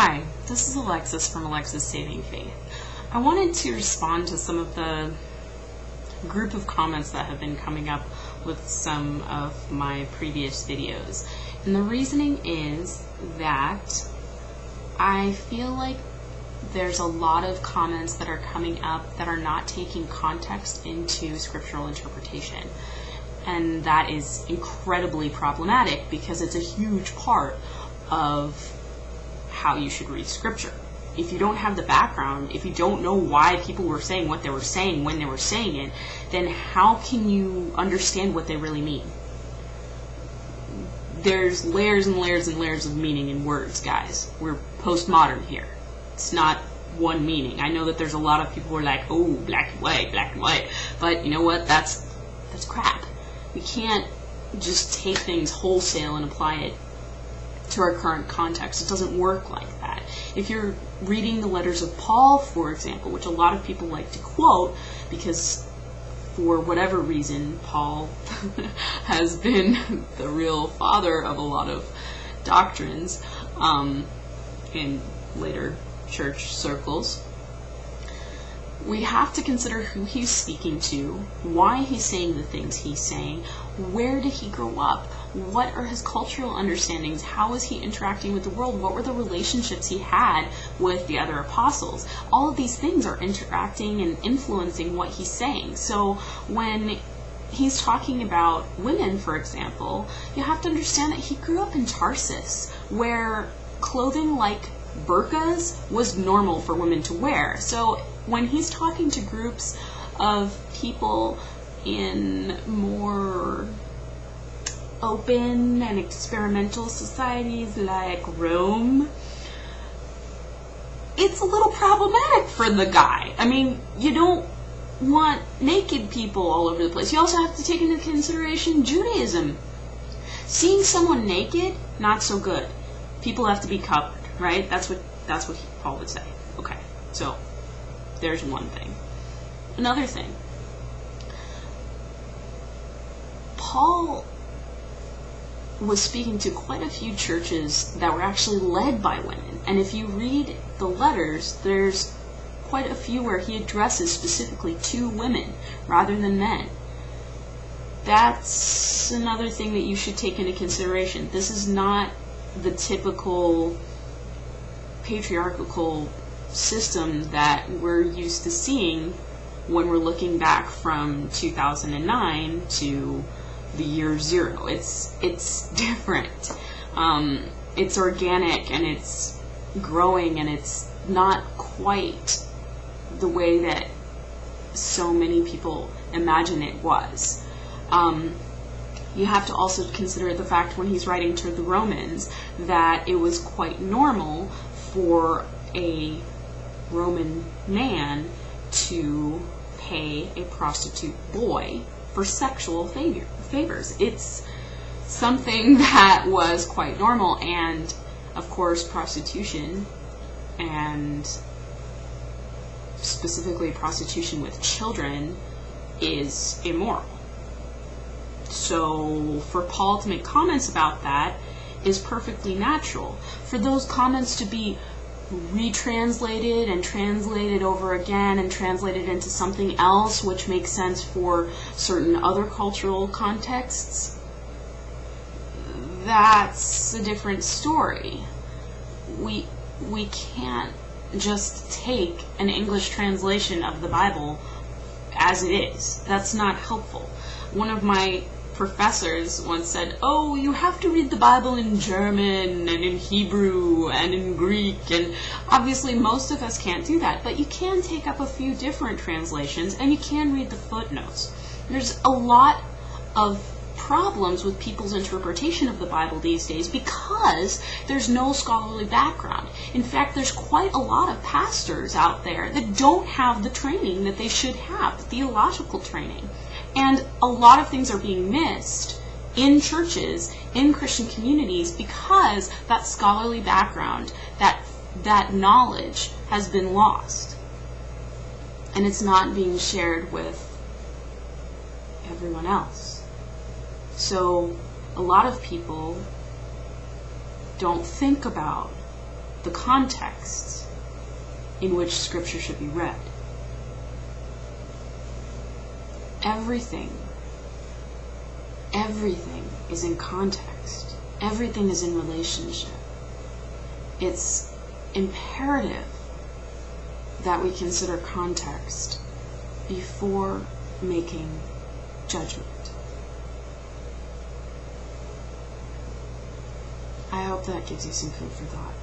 Hi, this is Alexis from Alexis Saving Faith. I wanted to respond to some of the group of comments that have been coming up with some of my previous videos. And the reasoning is that I feel like there's a lot of comments that are coming up that are not taking context into scriptural interpretation. And that is incredibly problematic because it's a huge part of how you should read scripture. If you don't have the background, if you don't know why people were saying what they were saying when they were saying it, then how can you understand what they really mean? There's layers and layers and layers of meaning in words, guys. We're postmodern here. It's not one meaning. I know that there's a lot of people who are like, oh, black and white. But you know what? That's crap. We can't just take things wholesale and apply it to our current context. It doesn't work like that. If you're reading the letters of Paul, for example, which a lot of people like to quote because for whatever reason Paul has been the real father of a lot of doctrines in later church circles, we have to consider who he's speaking to, why he's saying the things he's saying, where did he grow up, what are his cultural understandings, how is he interacting with the world, what were the relationships he had with the other apostles. All of these things are interacting and influencing what he's saying. So when he's talking about women, for example, you have to understand that he grew up in Tarsus, where clothing like burqas was normal for women to wear. So when he's talking to groups of people in more open and experimental societies like Rome, it's a little problematic for the guy. I mean, you don't want naked people all over the place. You also have to take into consideration Judaism. Seeing someone naked, not so good. People have to be covered, right? That's what Paul would say. Okay, so there's one thing. Another thing, Paul was speaking to quite a few churches that were actually led by women. And if you read the letters, there's quite a few where he addresses specifically to women rather than men. That's another thing that you should take into consideration. This is not the typical patriarchal system that we're used to seeing when we're looking back from 2009 to the year zero. It's different. It's organic and it's growing and it's not quite the way that so many people imagine it was. You have to also consider the fact when he's writing to the Romans that it was quite normal for a Roman man to pay a prostitute boy for sexual favors. It's something that was quite normal, and of course prostitution, and specifically prostitution with children, is immoral. So for Paul to make comments about that is perfectly natural. For those comments to be retranslated and translated over again and translated into something else which makes sense for certain other cultural contexts, that's a different story. We can't just take an English translation of the Bible as it is. That's not helpful. One of my professors once said, oh, you have to read the Bible in German and in Hebrew and in Greek, and obviously most of us can't do that, but you can take up a few different translations and you can read the footnotes. There's a lot of problems with people's interpretation of the Bible these days because there's no scholarly background. In fact, there's quite a lot of pastors out there that don't have the training that they should have, the theological training. And a lot of things are being missed in churches, in Christian communities, because that scholarly background, that knowledge has been lost. And it's not being shared with everyone else. So a lot of people don't think about the contexts in which Scripture should be read. Everything is in context. Everything is in relationship. It's imperative that we consider context before making judgment. I hope that gives you some food for thought.